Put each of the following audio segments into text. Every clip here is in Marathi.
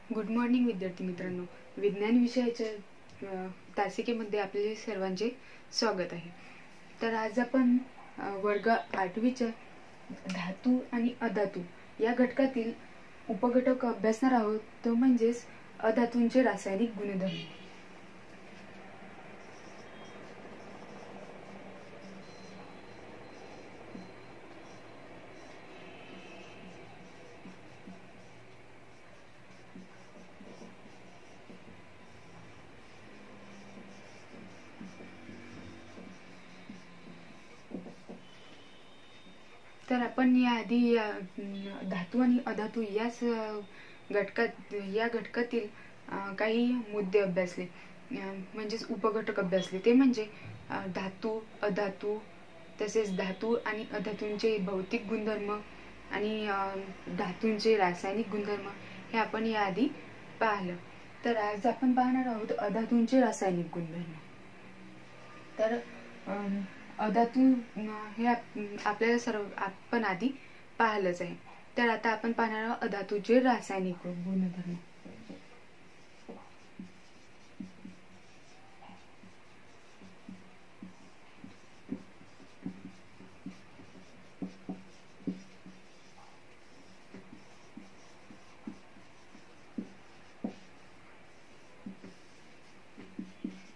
गुड मॉर्निंग विद्यार्थी मित्रांनो. विज्ञान विषयाच्या तासिकेमध्ये आपले सर्वांचे स्वागत आहे. तर आज आपण वर्ग 8वीच्या धातू आणि अधातू या घटकातील उपघटक अभ्यासणार आहोत, तो म्हणजेच अधातूंचे रासायनिक गुणधर्म. तर आपण याआधी धातू आणि अधातू या घटकातील काही मुद्दे अभ्यासले, म्हणजेच उपघटक अभ्यासले. ते म्हणजे धातू, अधातू, तसेच धातू आणि अधातूंचे भौतिक गुणधर्म आणि धातूंचे रासायनिक गुणधर्म हे आपण याआधी पाहिलं. तर आज आपण पाहणार आहोत अधातूंचे रासायनिक गुणधर्म. तर अधातू हे आपल्याला आपण आधी पाहिलंच आहे. तर आता आपण पाहणार आहोत अधातूचे रासायनिक गुणधर्म.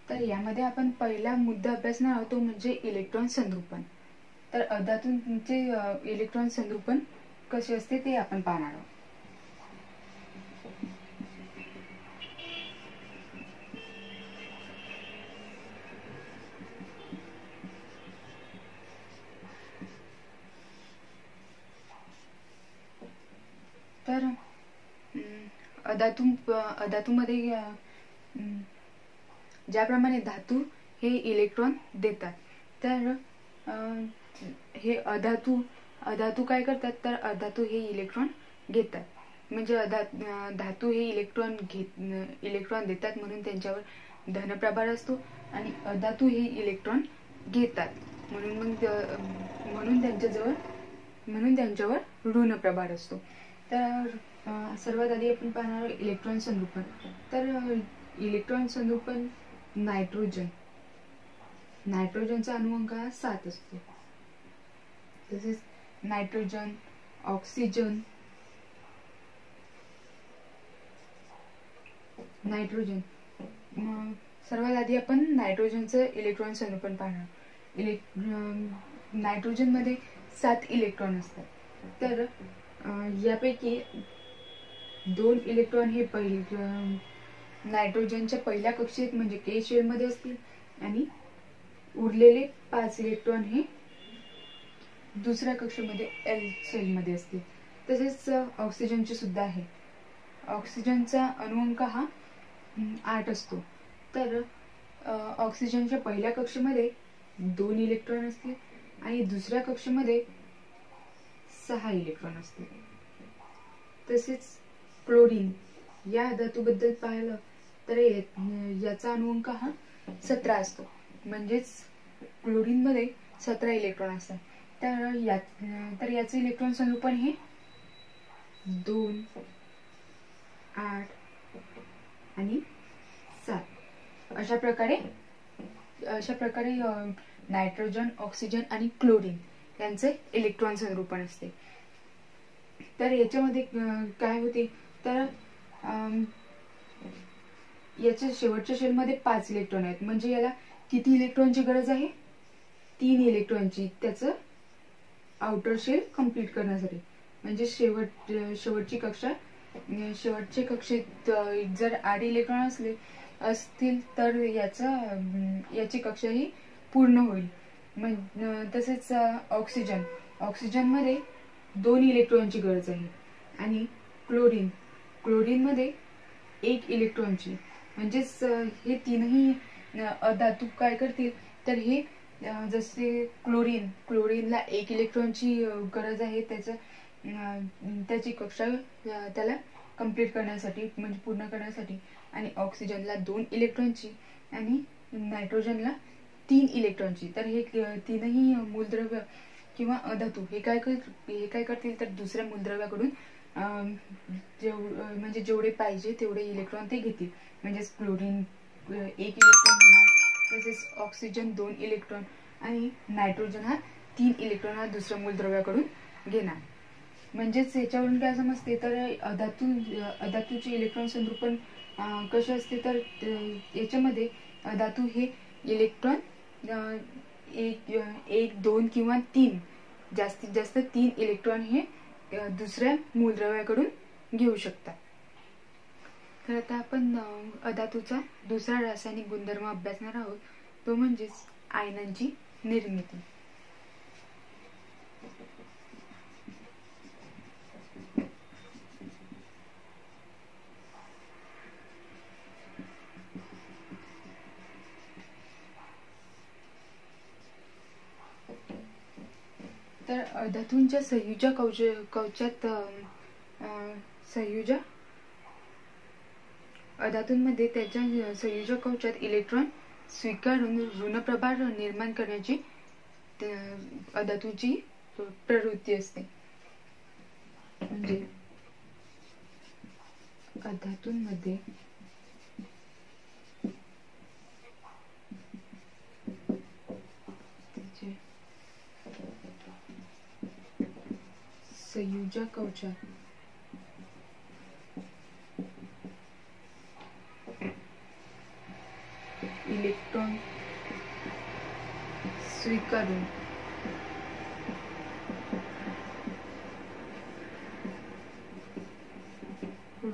तर यामध्ये आपण पहिला मुद्दा अभ्यासणार आहोत, तो म्हणजे इलेक्ट्रॉन संद्रुपण. तर अधातूंचे इलेक्ट्रॉन संद्रुपण कसे असते ते आपण पाहणार आहोत. तर अधातूमध्ये ज्याप्रमाणे धातू हे इलेक्ट्रॉन देतात, तर हे अधातू काय करतात, तर अधातू हे इलेक्ट्रॉन घेतात. म्हणजे धातू हे इलेक्ट्रॉन देतात म्हणून त्यांच्यावर धनप्रभार असतो, आणि अधातू हे इलेक्ट्रॉन घेतात म्हणून त्यांच्यावर ऋण प्रभार असतो. तर सर्वात आधी आपण पाहणार इलेक्ट्रॉन संद्रुपण. तर इलेक्ट्रॉन संद्रुपण नायट्रोजनचा अणुअंक हा 7 असतो. तसेच नायट्रोजन, ऑक्सिजन, नायट्रोजन. सर्वात आधी आपण नायट्रोजनचं इलेक्ट्रॉन संद्रुपण पाहणार. नायट्रोजन मध्ये 7 इलेक्ट्रॉन असतात. तर यापैकी 2 इलेक्ट्रॉन हे नायट्रोजनच्या पहिल्या कक्षेत म्हणजे के शेल मध्ये असतील, आणि उरलेले 5 इलेक्ट्रॉन हे दुसऱ्या कक्षेमध्ये एल शेल मध्ये असतील. तसेच ऑक्सिजनचे सुद्धा आहे. ऑक्सिजनचा अणुअंक हा 8 असतो. तर ऑक्सिजनच्या पहिल्या कक्षेमध्ये 2 इलेक्ट्रॉन असतील, आणि दुसऱ्या कक्षेमध्ये 6 इलेक्ट्रॉन असतील. तसेच क्लोरीन या धातूबद्दल पाहिलं तर याचा अणुअंक हा 17 असतो. म्हणजेच क्लोरीन मध्ये 17 इलेक्ट्रॉन असतात. तर याचे इलेक्ट्रॉन संद्रुपण हे 2, 8 आणि 7 अशा प्रकारे नायट्रोजन, ऑक्सिजन आणि क्लोरीन यांचे इलेक्ट्रॉन संद्रुपण असते. तर याच्यामध्ये काय होते, तर याच्या शेवटच्या शेलमध्ये 5 इलेक्ट्रॉन आहेत. म्हणजे याला किती इलेक्ट्रॉनची गरज आहे, 3 इलेक्ट्रॉनची, त्याचं आउटर शेल कंप्लीट करण्यासाठी. म्हणजे शेवटच्या कक्षेत जर 8 इलेक्ट्रॉन असतील तर याची कक्षा ही पूर्ण होईल. तसेच ऑक्सिजन मध्ये 2 इलेक्ट्रॉनची गरज आहे, आणि क्लोरीन मध्ये 1 इलेक्ट्रॉनची. म्हणजेच हे तीनही अधातू काय करतील, तर हे जसे क्लोरीनला 1 इलेक्ट्रॉनची गरज आहे त्याची कक्षा त्याला कंप्लीट करण्यासाठी, म्हणजे पूर्ण करण्यासाठी, आणि ऑक्सिजनला 2 इलेक्ट्रॉनची आणि नायट्रोजनला 3 इलेक्ट्रॉनची. तर हे तीनही मूलद्रव्य किंवा अधातू हे काय करतील, तर दुसऱ्या मूलद्रव्याकडून म्हणजे जेवढे पाहिजे तेवढे इलेक्ट्रॉन ते घेतील. म्हणजेच क्लोरीन 1 इलेक्ट्रॉन घेणार, तसेच ऑक्सिजन 2 इलेक्ट्रॉन आणि नायट्रोजन हा 3 इलेक्ट्रॉन हा दुसऱ्या मूलद्रव्याकडून घेणार. म्हणजेच याच्यावरून काय समजते तर अधातूचे इलेक्ट्रॉन संरूपण कसे असते तर याच्यामध्ये धातू हे इलेक्ट्रॉन 1, 2 किंवा 3 जास्तीत जास्त 3 इलेक्ट्रॉन हे दुसऱ्या मूलद्रव्याकडून घेऊ शकतात. तर आता आपण अधातूचा दुसरा रासायनिक गुणधर्म अभ्यासणार आहोत, तो म्हणजेच आयनांची निर्मिती. तर अधातूंच्या संयुजा कवचात अधातूंमध्ये त्याच्या संयोजक कवचात इलेक्ट्रॉन स्वीकारून ऋणप्रभार निर्माण करण्याची अधातूची प्रवृत्ती असते. म्हणजे अधातूंमध्ये संयोजक कवचात इलेक्ट्रॉन स्वीकारून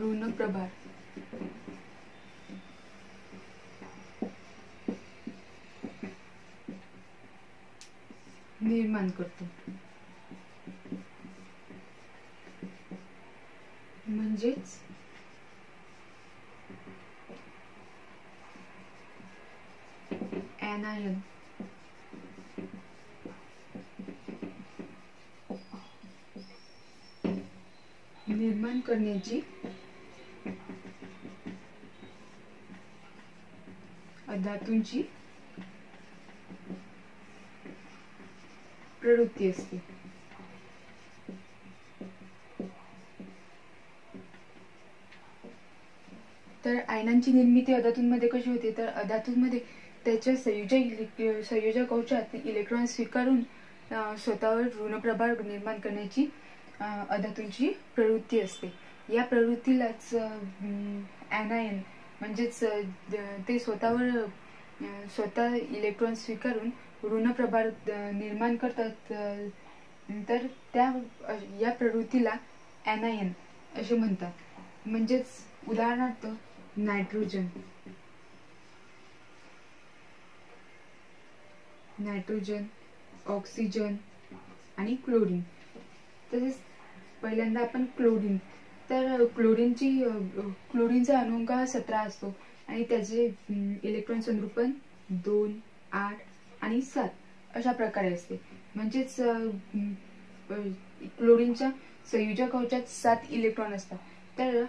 ऋणप्रभार निर्माण करतो. म्हणजेच anion निर्माण करण्याची अधातूंची प्रवृत्ती असते. तर आयनांची निर्मिती अधातूंमध्ये कशी होते तर अधातूंमध्ये त्याच्या संयोजक कवचात इलेक्ट्रॉन स्वीकारून स्वतःवर ऋणप्रभार निर्माण करण्याची अधातूंची प्रवृत्ती असते. या प्रवृत्तीलाच ॲनायन म्हणजेच ते स्वतः इलेक्ट्रॉन स्वीकारून ऋणप्रभार निर्माण करतात. तर या प्रवृत्तीला ॲनायन असे म्हणतात. म्हणजेच उदाहरणार्थ नायट्रोजन, ऑक्सिजन आणि क्लोरीन. तसेच पहिल्यांदा आपण क्लोरीन. तर क्लोरीनचा अणुअंक हा 17 असतो आणि त्याचे इलेक्ट्रॉन संरूपण 2, 8 आणि 7 अशा प्रकारे असते. म्हणजेच क्लोरीनच्या संयोजक कवचात 7 इलेक्ट्रॉन असतात. तर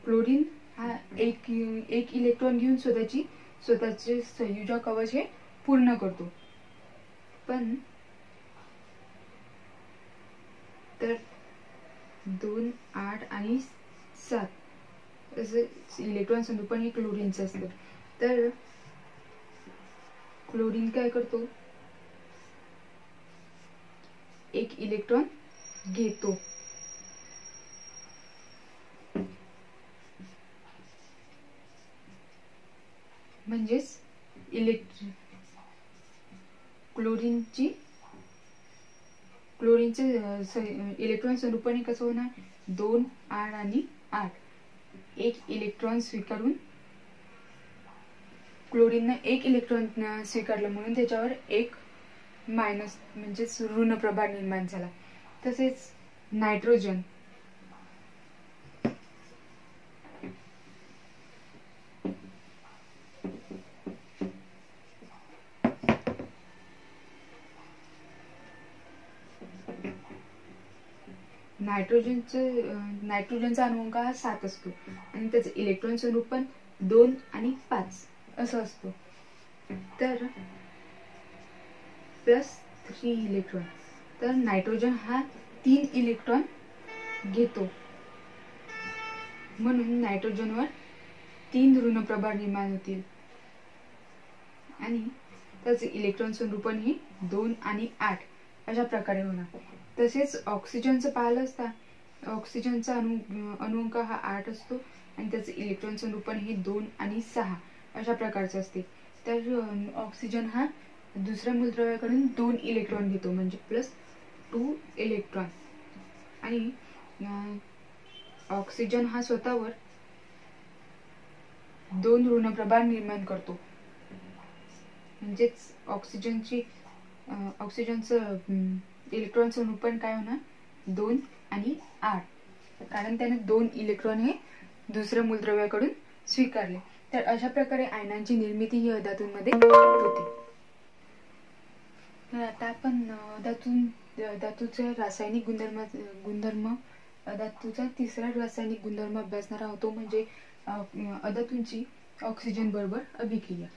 क्लोरीन हा एक इलेक्ट्रॉन घेऊन स्वतःचे संयोजक कवच हे पूर्ण करतो. पण तर 2, 8 आणि 7 असं इलेक्ट्रॉन संरूपण हे क्लोरीनचं असतं. तर क्लोरीन काय करतो, एक इलेक्ट्रॉन घेतो. म्हणजेच क्लोरीनचे इलेक्ट्रॉन संरूपण कसं होणार, 2, 8 आणि 8. एक इलेक्ट्रॉन स्वीकारून क्लोरीनने एक इलेक्ट्रॉन स्वीकारलं म्हणून त्याच्यावर एक मायनस म्हणजेच ऋणप्रभार निर्माण झाला. तसेच नायट्रोजन नायट्रोजनचा अणुअंक हा 7 असतो आणि त्याचे इलेक्ट्रॉन संरूपण 2 आणि 5 असं असतो. तर +3 इलेक्ट्रॉन. तर नायट्रोजन हा 3 इलेक्ट्रॉन घेतो म्हणून नायट्रोजनवर 3 ऋण प्रभार निर्माण होतील आणि त्याचे इलेक्ट्रॉन संरूपण हे 2 आणि 8 अशा प्रकारे होणार। तसेच ऑक्सिजनचं पाहिलं असता ऑक्सिजनचा अणुअंक हा 8 असतो आणि त्याचे इलेक्ट्रॉन संरूपण हे 2 आणि 6 अशा प्रकारचे असते। तर ऑक्सिजन हा दुसऱ्या मूलद्रव्याकडून 2 इलेक्ट्रॉन घेतो म्हणजे +2 इलेक्ट्रॉन आणि ऑक्सिजन हा स्वतःवर 2 ऋण प्रभार निर्माण करतो म्हणजेच ऑक्सिजनचं इलेक्ट्रॉन संरूपण काय होणार 2 आणि 8 कारण त्याने 2 इलेक्ट्रॉन हे दुसऱ्या मूलद्रव्याकडून स्वीकारले। तर अशा प्रकारे आयनांची निर्मिती ही धातूंमध्ये होते। तर आता आपण धातूचा रासायनिक गुणधर्म धातूचा तिसरा रासायनिक गुणधर्म अभ्यासणार आहोत तो म्हणजे अधातूंची ऑक्सिजन बरोबर अभिक्रिया।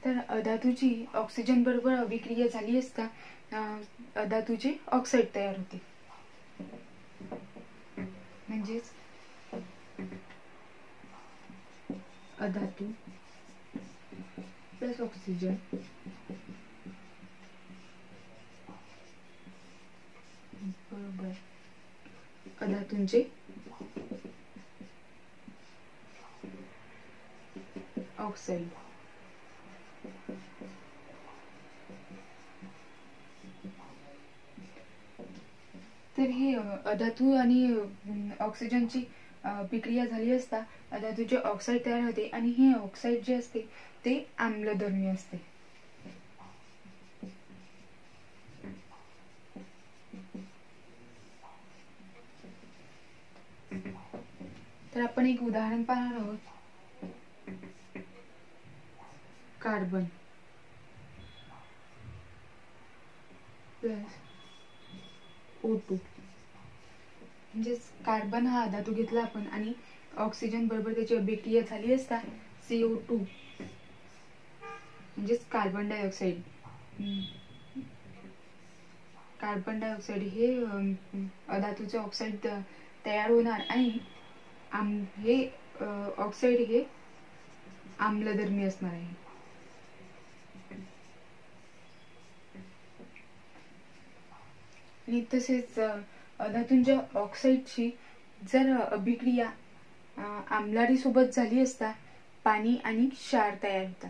तर अधातूची ऑक्सिजन बरोबर अभिक्रिया झाली असता अधातूचे ऑक्साईड तयार होते म्हणजेच अधातू प्लस ऑक्सिजन बरोबर अधातूंचे ऑक्साईड। तर हे अधातू आणि ऑक्सिजनची अभिक्रिया झाली असता अधातूचे ऑक्साईड तयार होते आणि हे ऑक्साईड जे असते ते आम्लधर्मी असते। तर आपण एक उदाहरण पाहणार आहोत कार्बन प्लस O2 म्हणजेच कार्बन हा धातू घेतला आपण आणि ऑक्सिजन बरोबर त्याची अभिक्रिया झाली असता CO2 म्हणजेच कार्बन डायऑक्साईड हे अधातूचे ऑक्साईड तयार होणार आणि हे ऑक्साईड हे आम्लधर्मी असणार आहे। आणि तसेच धातूंच्या ऑक्साईडची जर अभिक्रिया आम्लारी सोबत झाली असता पाणी आणि क्षार तयार होतात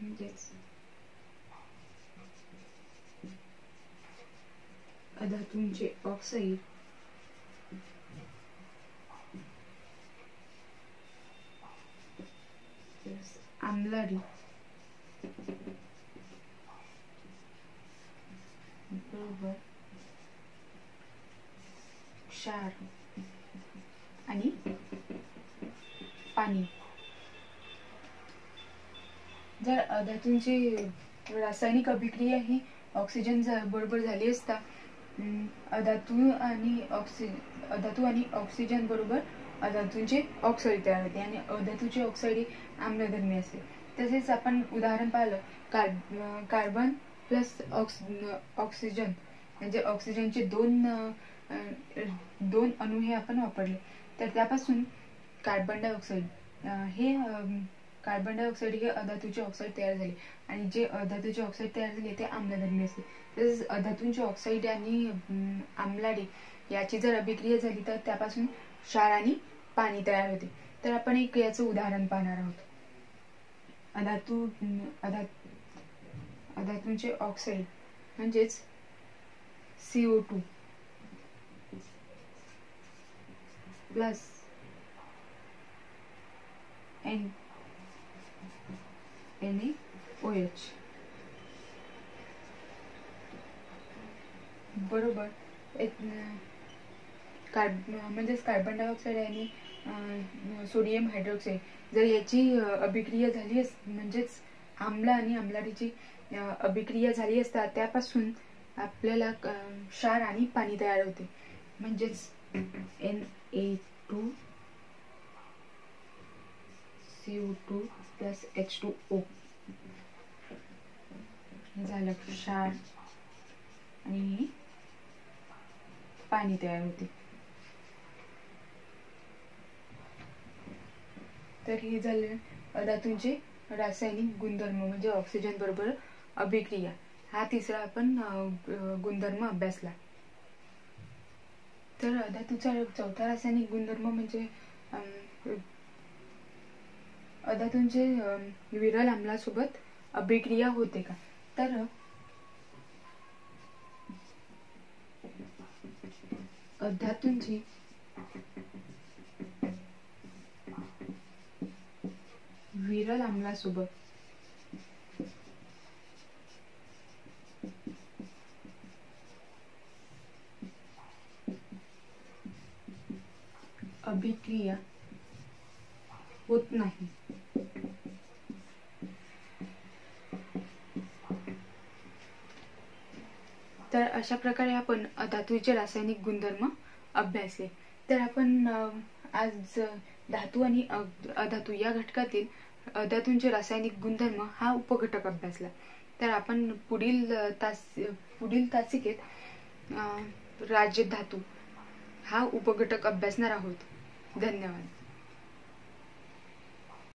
म्हणजेच धातूंचे ऑक्साईड आम्लारी बरोबर क्षार आणि पाणी। जर धातूंची रासायनिक अभिक्रिया ही ऑक्सिजन बरोबर झाली असता धातू आणि ऑक्सिजन बरोबर धातूंचे ऑक्साईड तयार होते आणि धातूचे ऑक्साईड ही आम्लधर्मी असते। तसेच आपण उदाहरण पाहिलं कार्बन प्लस ऑक्सिजन म्हणजे ऑक्सिजनचे दोन अणू हे आपण वापरले तर त्यापासून कार्बन डायऑक्साईड हे अधातूचे ऑक्साईड तयार झाले आणि जे अधातूचे ऑक्साईड तयार झाले ते आम्लधर्मी असते। तसेच अधातूंचे ऑक्साईड आणि आम्लारी याची जर अभिक्रिया झाली तर त्यापासून क्षार आणि पाणी तयार होते। तर आपण एक याचं उदाहरण पाहणार आहोत अधातूंचे ऑक्साईड म्हणजेच CO2 प्लस NaOH बरोबर म्हणजेच कार्बन डायऑक्साईड आणि सोडियम हायड्रॉक्साईड जर याची अभिक्रिया झाली म्हणजेच आम्ल आणि आम्लारीची अभिक्रिया झाली असता त्यापासून आपल्याला क्षार आणि पाणी तयार होते, म्हणजेच Na2CO2 प्लस H2O हे झालं क्षार आणि पाणी तयार होते. तर हे झाले धातूंचे रासायनिक गुणधर्म, म्हणजे ऑक्सिजन बरोबर अभिक्रिया. हा तिसरा आपण गुणधर्म अभ्यासला. तर धातूचा चौथा रासायनिक गुणधर्म म्हणजे धातूंचे विरल आम्लासोबत अभिक्रिया होते का. तर धातूंची विरल आम्लासोबत अभिक्रिया होत नाही. तर अशा प्रकारे आपण धातूचे रासायनिक गुणधर्म अभ्यासले. तर आपण आज धातू आणि अधातू या घटकातील धातूंचे रासायनिक गुणधर्म हा उपघटक अभ्यासला. तर आपण पुढील तासिकेत राज्य धातू हा उपघटक अभ्यासणार आहोत. धन्यवाद.